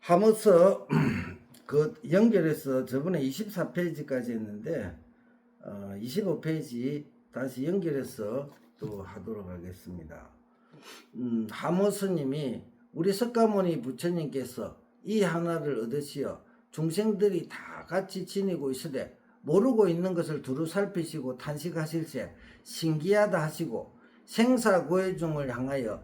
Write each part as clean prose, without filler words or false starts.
하면서 그 연결해서 저번에 24페이지까지 했는데 25페이지 다시 연결해서 또 하도록 하겠습니다. 하모스님이 우리 석가모니 부처님께서 이 하나를 얻으시어 중생들이 다 같이 지니고 있으되 모르고 있는 것을 두루 살피시고 탄식하실세 신기하다 하시고 생사고해중을 향하여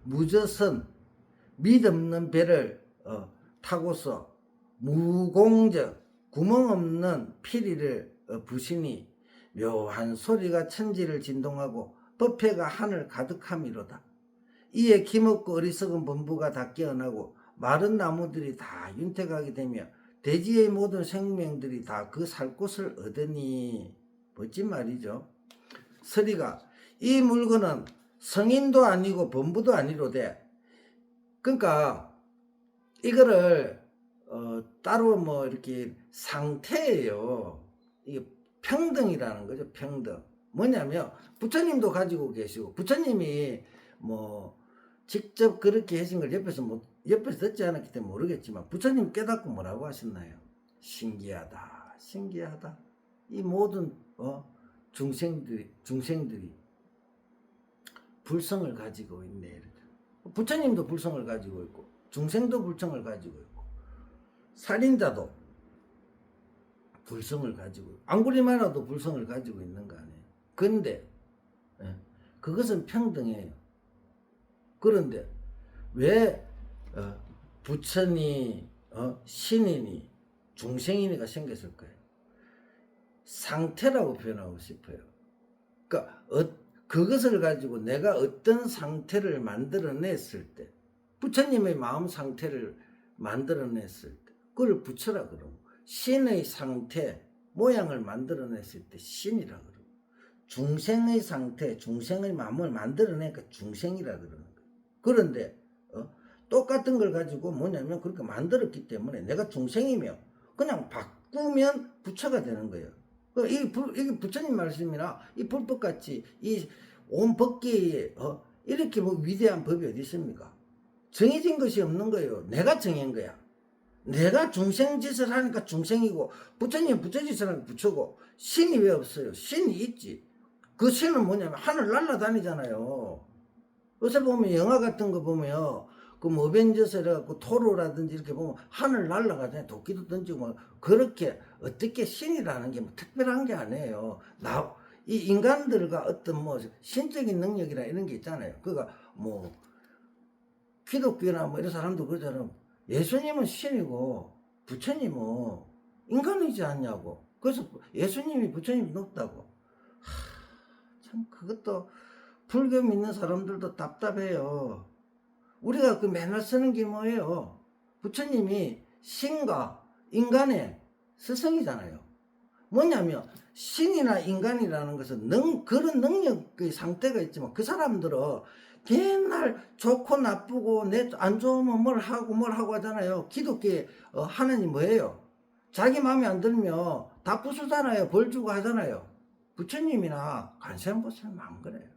무저선 믿없는 배를 타고서 무공적 구멍 없는 피리를 부시니 묘한 소리가 천지를 진동하고 법회가 하늘 가득함이로다. 이에 기먹고 어리석은 범부가 다 깨어나고 마른 나무들이 다 윤택하게 되며 대지의 모든 생명들이 다 그 살 곳을 얻으니. 멋진 말이죠. 서리가 이 물건은 성인도 아니고 범부도 아니로되, 그러니까 이거를 따로 뭐 이렇게 상태예요. 이게 평등이라는 거죠. 평등. 뭐냐면 부처님도 가지고 계시고, 부처님이 뭐 직접 그렇게 하신 걸 옆에서 듣지 않았기 때문에 모르겠지만, 부처님 깨닫고 뭐라고 하셨나요? 신기하다, 신기하다. 이 모든 중생들이 불성을 가지고 있네. 이렇게. 부처님도 불성을 가지고 있고, 중생도 불성을 가지고 있고, 살인자도 불성을 가지고 있고, 앙구리마라도 불성을 가지고 있는 거 아니에요. 그런데 그것은 평등해요. 그런데 왜 부처니 신이니 중생이니가 생겼을까요? 상태라고 표현하고 싶어요. 그러니까 그것을 가지고 내가 어떤 상태를 만들어냈을 때, 부처님의 마음 상태를 만들어냈을 때 그걸 부처라 그러고, 신의 상태 모양을 만들어냈을 때 신이라 그러고, 중생의 상태 중생의 마음을 만들어내니까 중생이라 그러는 거예요. 그런데 똑같은 걸 가지고 뭐냐면 그렇게 만들었기 때문에 내가 중생이며 그냥 바꾸면 부처가 되는 거예요. 이게 부처님 말씀이나 이 불법같이 이 온 법계에 이렇게 뭐 위대한 법이 어디 있습니까? 정해진 것이 없는 거예요. 내가 정한 거야. 내가 중생 짓을 하니까 중생이고, 부처님 부처 짓을 하니까 부처고. 신이 왜 없어요? 신이 있지. 그 신은 뭐냐면 하늘 날아다니잖아요. 요새 보면 영화 같은 거 보면 그 어벤져스 해갖고 토로라든지 이렇게 보면 하늘 날아가잖아요. 도끼도 던지고. 그렇게 어떻게 신이라는 게 뭐 특별한 게 아니에요. 이 인간들과 어떤 뭐 신적인 능력이나 이런 게 있잖아요. 그러니까 뭐 기독교나 뭐 이런 사람도 그러잖아요. 예수님은 신이고 부처님은 인간이지 않냐고. 그래서 예수님이 부처님이 높다고. 참 그것도 불교 믿는 사람들도 답답해요. 우리가 그 맨날 쓰는 게 뭐예요? 부처님이 신과 인간의 스승이잖아요. 뭐냐면 신이나 인간이라는 것은 그런 능력의 상태가 있지만, 그 사람들은 맨날 좋고 나쁘고 내 안 좋으면 뭘 하고 하잖아요. 기독교의 하나님 뭐예요? 자기 마음에 안 들면 다 부수잖아요. 벌 주고 하잖아요. 부처님이나 관세음보살은 안 그래요.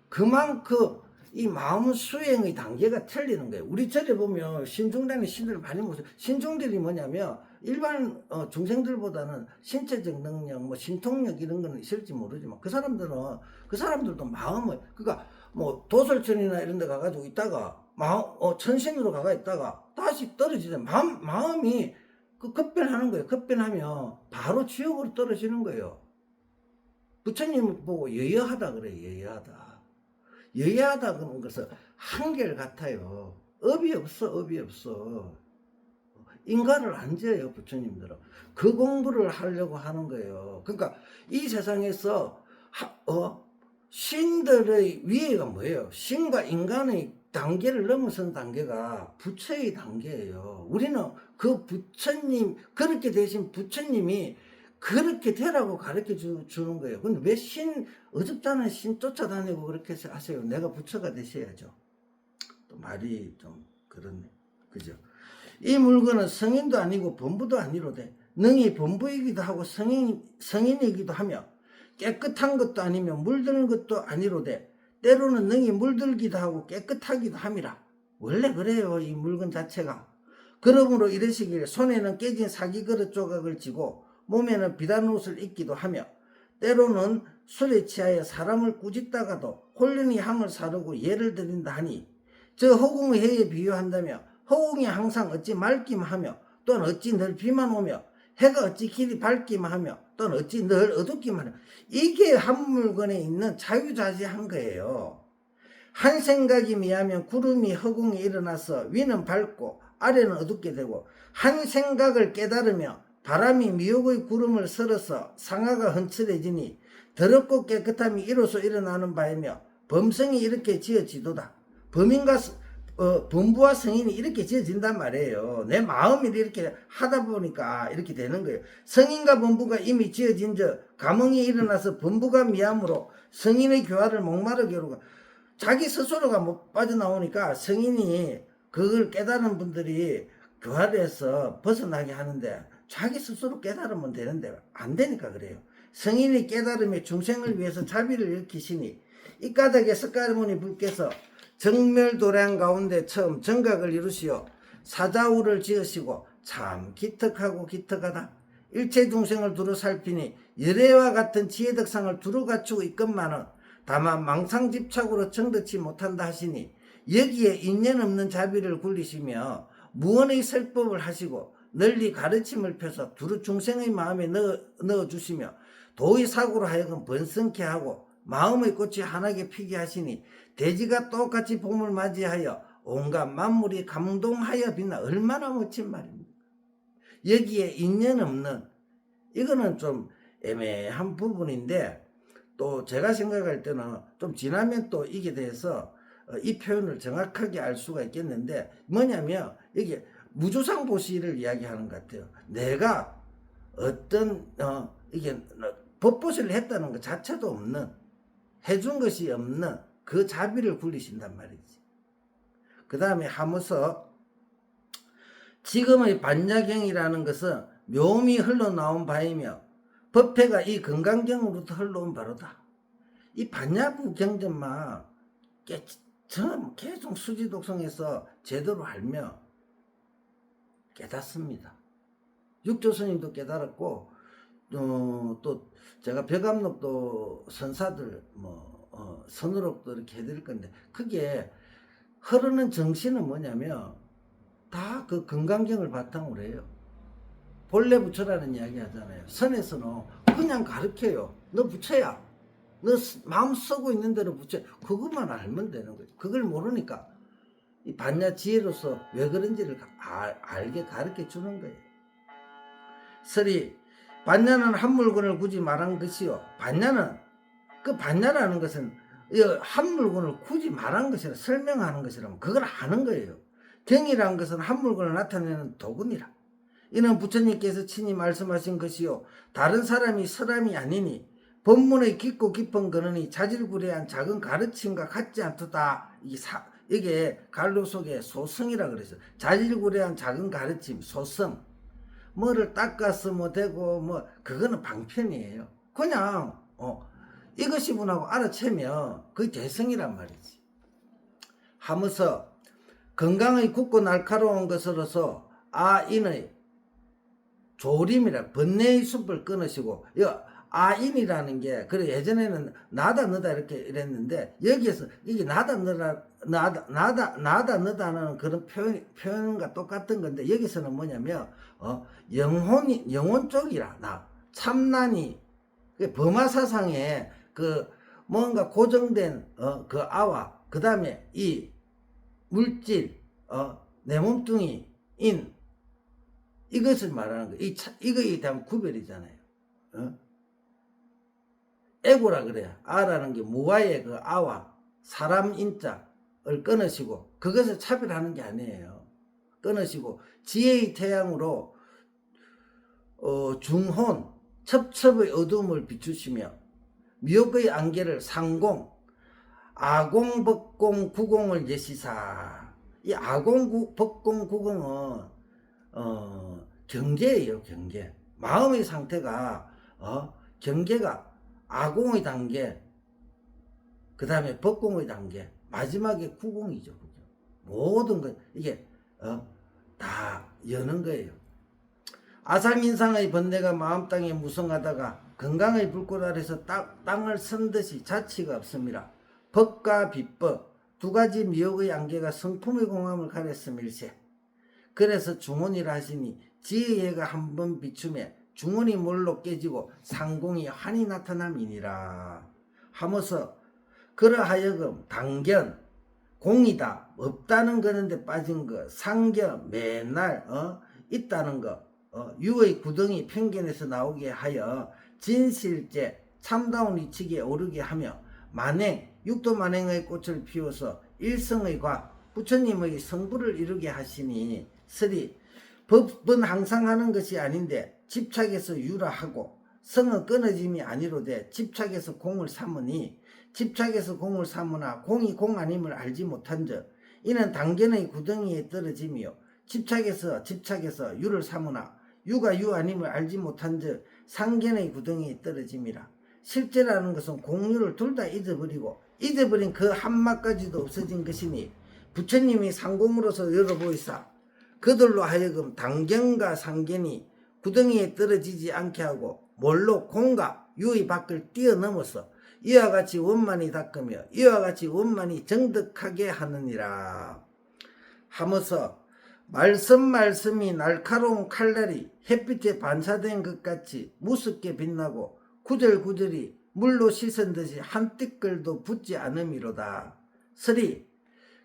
그만큼 이 마음 수행의 단계가 틀리는 거예요. 우리 절에 보면 신중단의 신들을 많이 모셔요. 신중들이 뭐냐면 일반 중생들보다는 신체적 능력, 뭐 신통력 이런 거는 있을지 모르지만, 그 사람들도 마음을, 그러니까 뭐 도설천이나 이런 데 가가지고 있다가 천신으로 가가 있다가 다시 떨어지잖아요. 마음이 그 급변하는 거예요. 급변하면 바로 지옥으로 떨어지는 거예요. 부처님을 보고 여여하다 그래요. 여여하다 그런 것은 한결같아요. 업이 없어. 인간을 안 지어요. 부처님들은 그 공부를 하려고 하는 거예요. 그러니까 이 세상에서 신들의 위에가 뭐예요? 신과 인간의 단계를 넘어선 단계가 부처의 단계예요. 우리는 그 부처님, 그렇게 되신 부처님이 그렇게 되라고 가르쳐 주는 거예요. 근데 왜 어줍잖은 신 쫓아다니고 그렇게 하세요? 내가 부처가 되셔야죠. 또 말이 좀 그렇네. 그죠? 이 물건은 성인도 아니고 범부도 아니로되 능히 범부이기도 하고 성인이기도 하며 깨끗한 것도 아니며 물드는 것도 아니로되 때로는 능히 물들기도 하고 깨끗하기도 함이라. 원래 그래요. 이 물건 자체가. 그러므로 이러시길 손에는 깨진 사기 그릇 조각을 쥐고 몸에는 비단 옷을 입기도 하며 때로는 술에 취하여 사람을 꾸짖다가도 홀연히 함을 사르고 예를 드린다 하니 저 허공의 해에 비유한다며 허공이 항상 어찌 맑기만 하며 또는 어찌 늘 비만 오며 해가 어찌 길이 밝기만 하며 또는 어찌 늘 어둡기만 하며 이게 한 물건에 있는 자유자재한 거예요. 한 생각이 미하면 구름이 허공에 일어나서 위는 밝고 아래는 어둡게 되고 한 생각을 깨달으며 바람이 미혹의 구름을 쓸어서 상하가 헌칠해지니 더럽고 깨끗함이 이로써 일어나는 바이며 범성이 이렇게 지어지도다. 범부와 성인이 이렇게 지어진단 말이에요. 내 마음이 이렇게 하다 보니까 이렇게 되는 거예요. 성인과 범부가 이미 지어진 저 감흥이 일어나서 범부가 미함으로 성인의 교화를 목마르게 하고 자기 스스로가 못 빠져나오니까 성인이 그걸 깨달은 분들이 교화를 해서 벗어나게 하는데 자기 스스로 깨달으면 되는데 안 되니까 그래요. 성인이 깨달음에 중생을 위해서 자비를 일으키시니 이 까닭에 석가모니 불께서 정멸도량 가운데 처음 정각을 이루시어 사자우를 지으시고 참 기특하고 기특하다. 일체 중생을 두루 살피니 열애와 같은 지혜덕상을 두루 갖추고 있건만은 다만 망상집착으로 정득치 못한다 하시니 여기에 인연 없는 자비를 굴리시며 무언의 설법을 하시고 널리 가르침을 펴서 두루 중생의 마음에 넣어주시며 도의 사고로 하여금 번성케 하고 마음의 꽃이 환하게 피게 하시니 대지가 똑같이 봄을 맞이하여 온갖 만물이 감동하여 빛나 얼마나 멋진 말입니다. 여기에 인연 없는 이거는 좀 애매한 부분인데 또 제가 생각할 때는 좀 지나면 또 이게 대해서 이 표현을 정확하게 알 수가 있겠는데 뭐냐면 이게 무주상보시를 이야기하는 것 같아요. 내가 어떤 이게 법보시를 했다는 것 자체도 없는 해준 것이 없는 그 자비를 굴리신단 말이지. 그 다음에 하면서 지금의 반야경이라는 것은 묘미 흘러나온 바이며 법회가 이 건강경으로부터 흘러온 바로다. 이 반야부 경전만 계속 수지독성해서 제대로 알며 깨닫습니다. 육조스님도 깨달았고 또 제가 벽암록도 선사들 선으로도 이렇게 해드릴 건데 그게 흐르는 정신은 뭐냐면 다 그 건강경을 바탕으로 해요. 본래 부처라는 이야기 하잖아요. 선에서는 그냥 가르쳐요. 너 부처야. 너 마음 쓰고 있는 대로 부처. 그것만 알면 되는 거죠. 그걸 모르니까 이 반야 지혜로서 왜 그런지를 알게 가르쳐 주는 거예요. 설이 반야는 한 물건을 굳이 말한 것이요. 그 반야라는 것은 한 물건을 굳이 말한 것이라 설명하는 것이라면 그걸 아는 거예요. 경이라는 것은 한 물건을 나타내는 도구니라. 이는 부처님께서 친히 말씀하신 것이요 다른 사람이 설함이 아니니 법문의 깊고 깊은 근원이 자질구레한 작은 가르침과 같지 않도다. 이게 갈로 속에 소성이라 그랬어요. 자질구레한 작은 가르침, 소성. 뭐를 닦아서 뭐 되고 그거는 방편이에요. 그냥 이것이구나 하고 알아채면 그게 대성이란 말이지. 하면서 건강의 굳고 날카로운 것으로서 아인의 조림이라 번뇌의 숲을 끊으시고 아인이라는 게 그래 예전에는 나다 너다 이렇게 이랬는데 여기에서 이게 나다 너다는 그런 표현과 똑같은 건데 여기서는 뭐냐면 영혼 쪽이라 참난이 범화사상에 그 뭔가 고정된 그 아와 그 다음에 이 물질 내 몸뚱이 인 이것을 말하는 거예요. 이거에 대한 구별이잖아요. 에고라 그래요. 아라는 게 무아의 그 아와 사람 인자를 끊으시고 그것을 차별하는 게 아니에요. 끊으시고 지혜의 태양으로 중혼 첩첩의 어둠을 비추시며 미혹의 안개를 상공 아공 법공 구공을 예시사. 이 아공 법공 구공은 경계예요. 경계. 마음의 상태가 경계가 아공의 단계, 그 다음에 법공의 단계, 마지막에 구공이죠. 그죠? 모든 것 이게 다 여는 거예요. 아상인상의 번뇌가 마음 땅에 무성하다가 건강의 불꽃 아래서 땅을 선 듯이 자취가 없습니다. 법과 비법 두 가지 미혹의 안개가 성품의 공함을 가렸음일세. 그래서 중혼이라 하시니 지의 해가 한번 비춤에 중혼이 몰로 깨지고 상공이 환히 나타남이니라 하면서 그러하여금 당견 공이다 없다는 거는데 빠진 거 상견 맨날 있다는 거 유의 구덩이 편견에서 나오게 하여 진실제 참다운 이치기에 오르게 하며 만행 육도 만행의 꽃을 피워서 일성의 과 부처님의 성부를 이루게 하시니 쓰리 법은 항상 하는 것이 아닌데 집착해서 유라하고 성은 끊어짐이 아니로되 집착해서 공을 삼으니 집착해서 공을 삼으나 공이 공 아님을 알지 못한즉 이는 당견의 구덩이에 떨어짐이요 집착해서 유를 삼으나 유가 유 아님을 알지 못한즉 상견의 구덩이에 떨어짐이라. 실제라는 것은 공유를 둘 다 잊어버린 그 한마까지도 없어진 것이니 부처님이 상공으로서 열어보이사 그들로 하여금 당견과 상견이 구덩이에 떨어지지 않게 하고 몰로 공과 유의 밖을 뛰어넘어서 이와 같이 원만히 닦으며 이와 같이 원만히 정득하게 하느니라 하면서 말씀이 날카로운 칼날이 햇빛에 반사된 것 같이 무섭게 빛나고 구절구절이 물로 씻은 듯이 한 띠끌도 붙지 않음이로다. 쓰리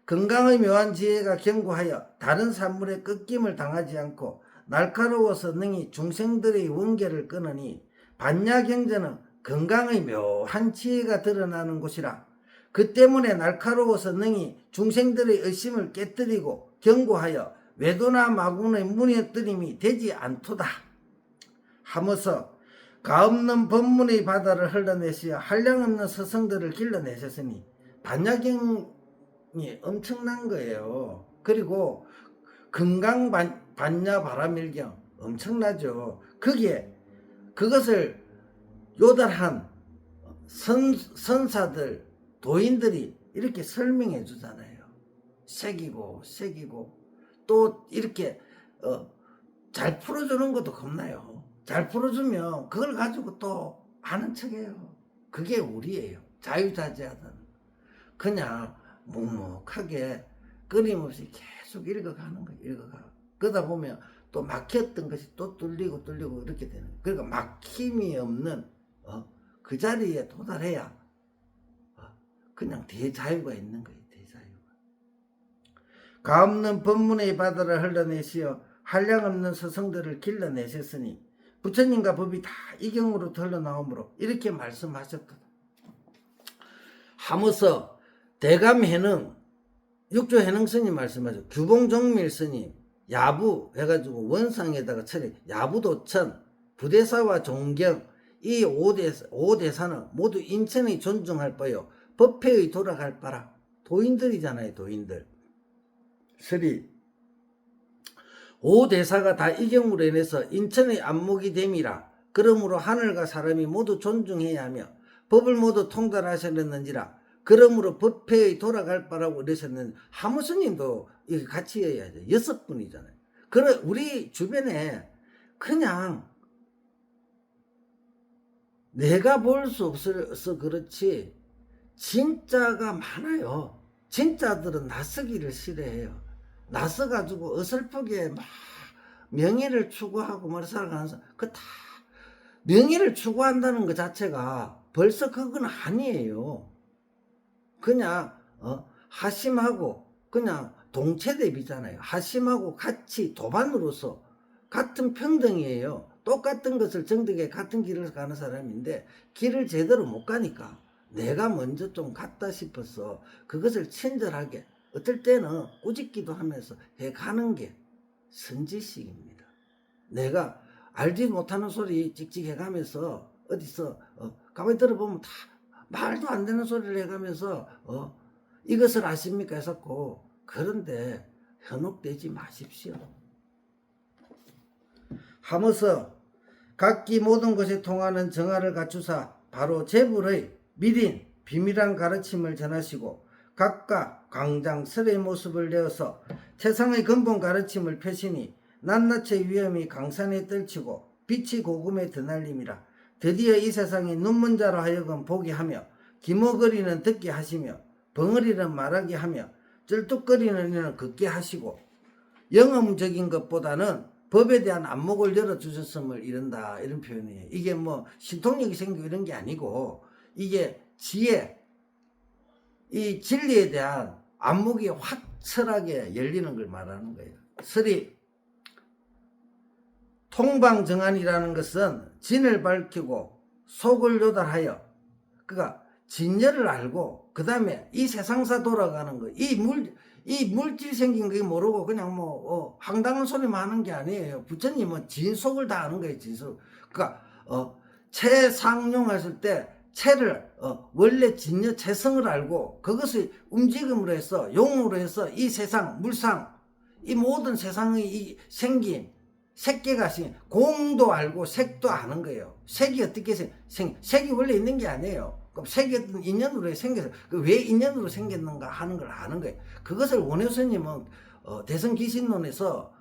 건강의 묘한 지혜가 견고하여 다른 산물에 꺾임을 당하지 않고 날카로워서 능히 중생들의 원계를 끊으니 반야경전은 건강의 묘한 지혜가 드러나는 곳이라. 그 때문에 날카로워서 능히 중생들의 의심을 깨뜨리고 견고하여 외도나 마군의 무너뜨림이 되지 않도다 하면서 가없는 법문의 바다를 흘러내시어 한량없는 서성들을 길러내셨으니 반야경이 엄청난 거예요. 그리고 건강 반야 바라밀경 엄청나죠. 거기에 그것을 요달한 선사들 도인들이 이렇게 설명해 주잖아요. 새기고 또 이렇게 잘 풀어주는 것도 겁나요. 잘 풀어주면 그걸 가지고 또 아는 척해요. 그게 우리예요. 자유자재하던 그냥 묵묵하게 끊임없이 계속 읽어가는 거예요. 읽어가. 그러다 보면 또 막혔던 것이 또 뚫리고 이렇게 되는 거예요. 그러니까 막힘이 없는 그 자리에 도달해야 그냥 대자유가 있는 거예요. 가없는 법문의 바다를 흘러내시어 한량없는 서성들을 길러내셨으니 부처님과 법이 다 이경으로 흘러나오므로 이렇게 말씀하셨다 하면서 대감해능 육조 해능 스님 말씀하죠. 규봉정밀 스님 야부 해가지고 원상에다가 처리 야부도천 부대사와 존경 이 5대사는 모두 인천의 존중할 바요 법회의 돌아갈 바라. 도인들이잖아요. 도인들. 서리 5대사가 다 이경으로 인해서 인천의 안목이 됨이라. 그러므로 하늘과 사람이 모두 존중해야 하며 법을 모두 통달하셨는지라. 그러므로 법회의 돌아갈 바라고 이러셨는데 하무스님도 같이 해야죠. 6분이잖아요. 그래 우리 주변에 그냥 내가 볼 수 없어서 그렇지 진짜가 많아요. 진짜들은 낯서기를 싫어해요. 낯서가지고 어설프게 막 명예를 추구하고 뭐 살아가는 사람 그 다 명예를 추구한다는 것 자체가 벌써 그건 아니에요. 그냥 하심하고 그냥 동체대비잖아요. 하심하고 같이 도반으로서 같은 평등이에요. 똑같은 것을 정득에 같은 길을 가는 사람인데 길을 제대로 못 가니까 내가 먼저 좀 갔다 싶어서 그것을 친절하게 어떨 때는 꾸짖기도 하면서 해가는 게 선지식입니다. 내가 알지 못하는 소리 찍찍 해가면서 어디서 가만히 들어보면 다 말도 안 되는 소리를 해가면서 이것을 아십니까 했었고 그런데 현혹되지 마십시오 하면서 각기 모든 것에 통하는 정화를 갖추사 바로 제불의 미린 비밀한 가르침을 전하시고 각각 광장설의 모습을 내어서 세상의 근본 가르침을 펴시니 낱낱의 위험이 강산에 떨치고 빛이 고금에 드날림이라. 드디어 이 세상이 눈먼 자로 하여금 보게 하며 기모거리는 듣게 하시며 벙어리는 말하게 하며 쩔뚝거리는 이는 걷게 하시고 영험적인 것보다는 법에 대한 안목을 열어주셨음을 이른다. 이런 표현이에요. 이게 뭐 신통력이 생기고 이런 게 아니고 이게 지혜, 이 진리에 대한 안목이 확철하게 열리는 걸 말하는 거예요. 설이 통방정안이라는 것은 진을 밝히고 속을 요달하여 그러니까 진열을 알고 그 다음에 이 세상사 돌아가는 거, 이 물질 생긴 거 모르고 그냥 뭐 황당한 소리만 하는 게 아니에요. 부처님은 진속을 다 아는 거예요. 진속. 그러니까 체상용했을 때 체를 원래 진여 체성을 알고 그것을 움직임으로 해서 용으로 해서 이 세상 물상 이 모든 세상의 이 생김 색계가 공도 알고 색도 아는 거예요. 색이 어떻게 색이 원래 있는 게 아니에요. 그럼 색이 어떤 인연으로 생겨서 왜 인연으로 생겼는가 하는 걸 아는 거예요. 그것을 원효스님은 대성기신론에서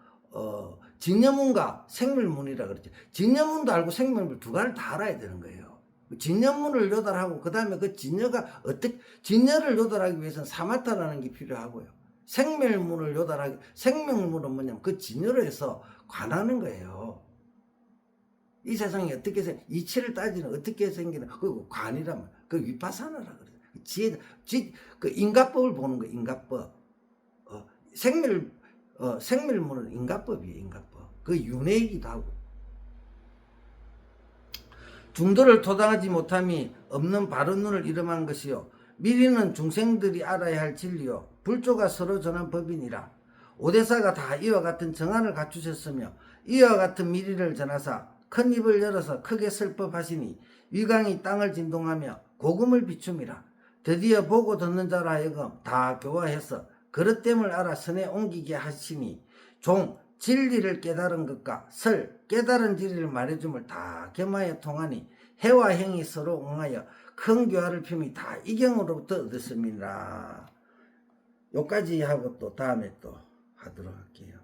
진여문과 생멸문이라 그러죠. 진여문도 알고 생멸문 두 가지를 다 알아야 되는 거예요. 진여문을 요달하고 그 다음에 그 진여가 어떻게 진여를 요달하기 위해서는 사마타라는 게 필요하고요. 생멸문을 요달하기 생명문은 뭐냐면 그 진여로 해서 관하는 거예요. 이 세상이 어떻게 이치를 따지는 어떻게 생기는 그 관이라면 그 위파사나라 그래요. 그 인가법을 보는 거 인가법. 생멸문은 인가법이에요. 인가법. 그 윤회이기도 하고. 중도를 도당하지 못함이 없는 바른 눈을 이름한 것이요. 미리는 중생들이 알아야 할 진리요. 불조가 서로 전한 법이니라. 오대사가 다 이와 같은 정안을 갖추셨으며 이와 같은 미리를 전하사 큰 입을 열어서 크게 슬퍼하시니 위강이 땅을 진동하며 고금을 비춤이라. 드디어 보고 듣는 자로 하여금 다 교화해서 그릇됨을 알아 선에 옮기게 하시니 종 진리를 깨달은 것과 설 깨달은 진리를 말해줌을 다 겸하여 통하니 해와 행이 서로 옹하여 큰 교화를 핌이 다 이경으로부터 얻었습니다. 요까지 하고 또 다음에 또 하도록 할게요.